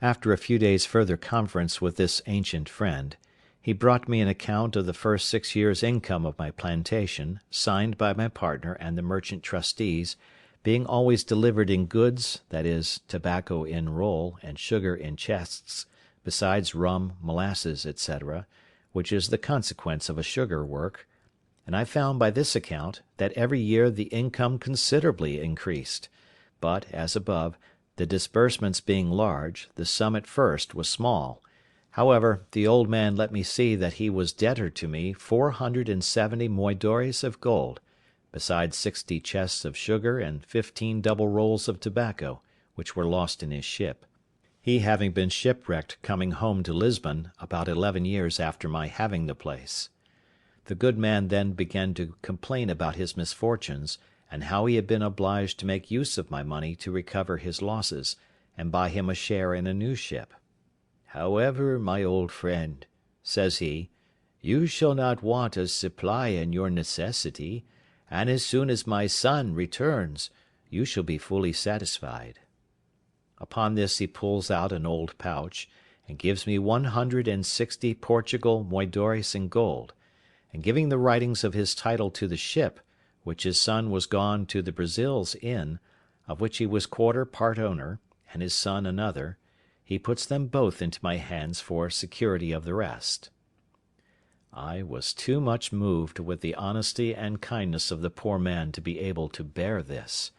After a few days' further conference with this ancient friend, he brought me an account of the first 6 years' income of my plantation, signed by my partner and the merchant trustees, being always delivered in goods, that is, tobacco in roll and sugar in chests, besides rum, molasses, etc., which is the consequence of a sugar work, and I found by this account that every year the income considerably increased; but, as above, the disbursements being large, the sum at first was small. However, the old man let me see that he was debtor to me 470 moidores of gold, besides 60 chests of sugar and 15 double rolls of tobacco, which were lost in his ship, he having been shipwrecked coming home to Lisbon about 11 years after my having the place. The good man then began to complain about his misfortunes, and how he had been obliged to make use of my money to recover his losses, and buy him a share in a new ship. "However, my old friend," says he, "you shall not want a supply in your necessity, and as soon as my son returns, you shall be fully satisfied." Upon this he pulls out an old pouch, and gives me 160 Portugal moidores in gold, and giving the writings of his title to the ship, which his son was gone to the Brazils in, of which he was quarter part owner, and his son another, he puts them both into my hands for security of the rest. I was too much moved with the honesty and kindness of the poor man to be able to bear this;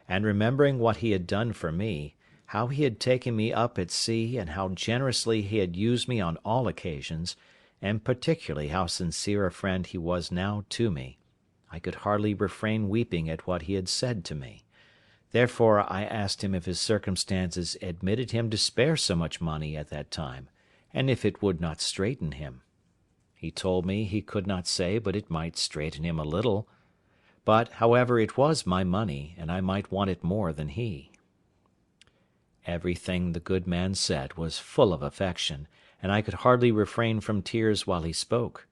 and remembering what he had done for me, how he had taken me up at sea, and how generously he had used me on all occasions, and particularly how sincere a friend he was now to me, I could hardly refrain weeping at what he had said to me. Therefore I asked him if his circumstances admitted him to spare so much money at that time, and if it would not straiten him. He told me he could not say but it might straiten him a little; but, however, it was my money, and I might want it more than he. Everything the good man said was full of affection, and I could hardly refrain from tears while he spoke.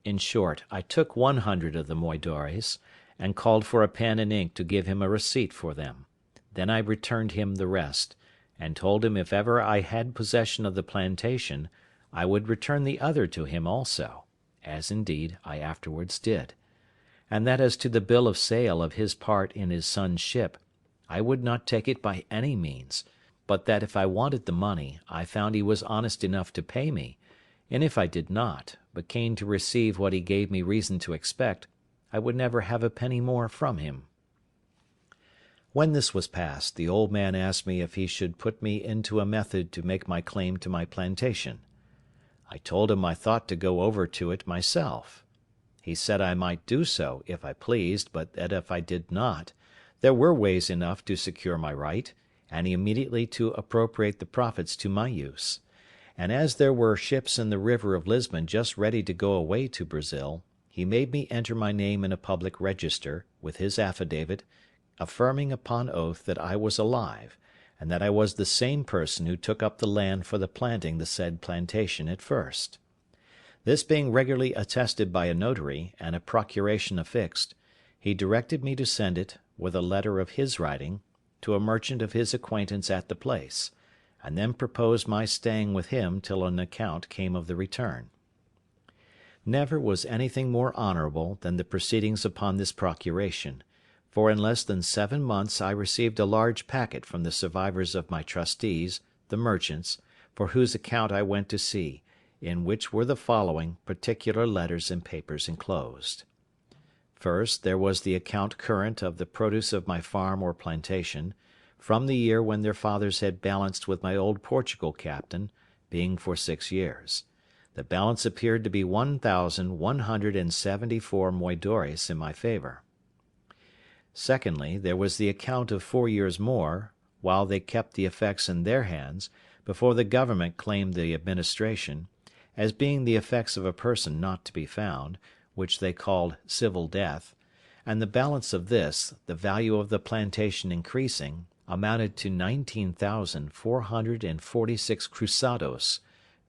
In short, I took 100 of the moidores, and called for a pen and ink to give him a receipt for them. Then I returned him the rest, and told him if ever I had possession of the plantation, I would return the other to him also, as indeed I afterwards did; and that as to the bill of sale of his part in his son's ship, I would not take it by any means, but that if I wanted the money, I found he was honest enough to pay me, and if I did not, but came to receive what he gave me reason to expect, I would never have a penny more from him. When this was passed, the old man asked me if he should put me into a method to make my claim to my plantation. I told him I thought to go over to it myself. He said I might do so if I pleased, but that if I did not, there were ways enough to secure my right, and immediately to appropriate the profits to my use; and as there were ships in the river of Lisbon just ready to go away to Brazil, he made me enter my name in a public register, with his affidavit, affirming upon oath that I was alive, and that I was the same person who took up the land for the planting the said plantation at first. This being regularly attested by a notary, and a procuration affixed, he directed me to send it, with a letter of his writing, to a merchant of his acquaintance at the place, and then proposed my staying with him till an account came of the return. Never was anything more honourable than the proceedings upon this procuration, for in less than 7 months I received a large packet from the survivors of my trustees, the merchants, for whose account I went to sea, in which were the following particular letters and papers enclosed. First, there was the account current of the produce of my farm or plantation, from the year when their fathers had balanced with my old Portugal captain, being for 6 years. The balance appeared to be 1,174 moidores in my favour. Secondly, there was the account of 4 years more, while they kept the effects in their hands, before the government claimed the administration, as being the effects of a person not to be found, which they called civil death; and the balance of this, the value of the plantation increasing, amounted to 19,446 cruzados,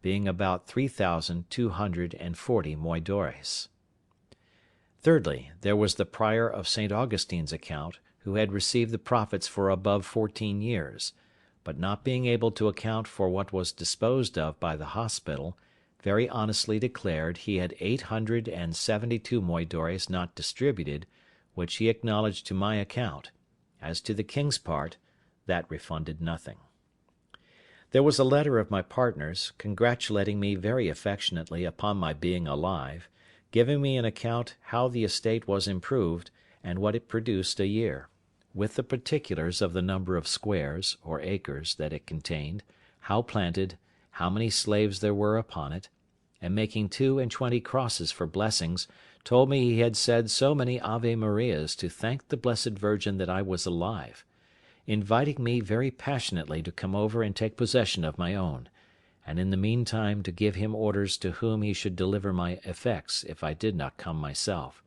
being about 3,240 moidores. Thirdly, there was the prior of St. Augustine's account, who had received the profits for above 14 years, but not being able to account for what was disposed of by the hospital, very honestly declared he had 872 moidores not distributed, which he acknowledged to my account. As to the king's part, that refunded nothing. There was a letter of my partner's, congratulating me very affectionately upon my being alive, giving me an account how the estate was improved, and what it produced a year, with the particulars of the number of squares, or acres, that it contained, how planted, how many slaves there were upon it, and making 22 crosses for blessings, told me he had said so many Ave Marias to thank the Blessed Virgin that I was alive, inviting me very passionately to come over and take possession of my own, and in the meantime to give him orders to whom he should deliver my effects if I did not come myself,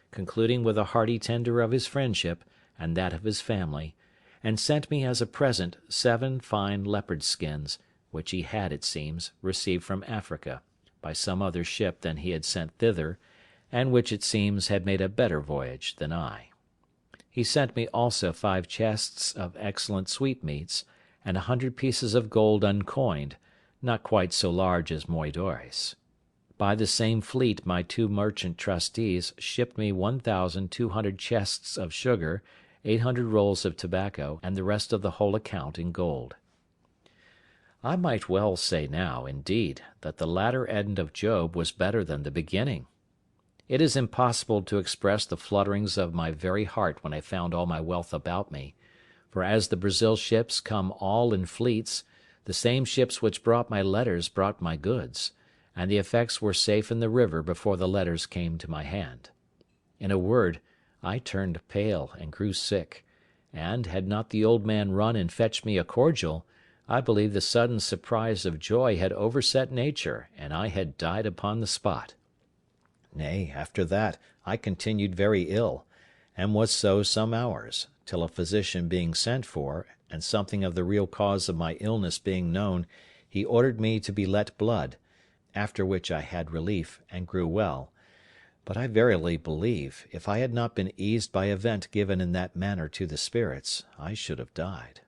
concluding with a hearty tender of his friendship and that of his family, and sent me as a present 7 fine leopard skins, which he had, it seems, received from Africa, by some other ship than he had sent thither, and which, it seems, had made a better voyage than I. He sent me also 5 chests of excellent sweetmeats, and 100 pieces of gold uncoined, not quite so large as moidores. By the same fleet my 2 merchant trustees shipped me 1,200 chests of sugar, 800 rolls of tobacco, and the rest of the whole account in gold. I might well say now, indeed, that the latter end of Job was better than the beginning. It is impossible to express the flutterings of my very heart when I found all my wealth about me, for as the Brazil ships come all in fleets, the same ships which brought my letters brought my goods, and the effects were safe in the river before the letters came to my hand. In a word, I turned pale and grew sick, and, had not the old man run and fetched me a cordial, I believe the sudden surprise of joy had overset nature, and I had died upon the spot. Nay, after that, I continued very ill, and was so some hours, till a physician being sent for, and something of the real cause of my illness being known, he ordered me to be let blood, after which I had relief, and grew well; but I verily believe, if I had not been eased by a vent given in that manner to the spirits, I should have died.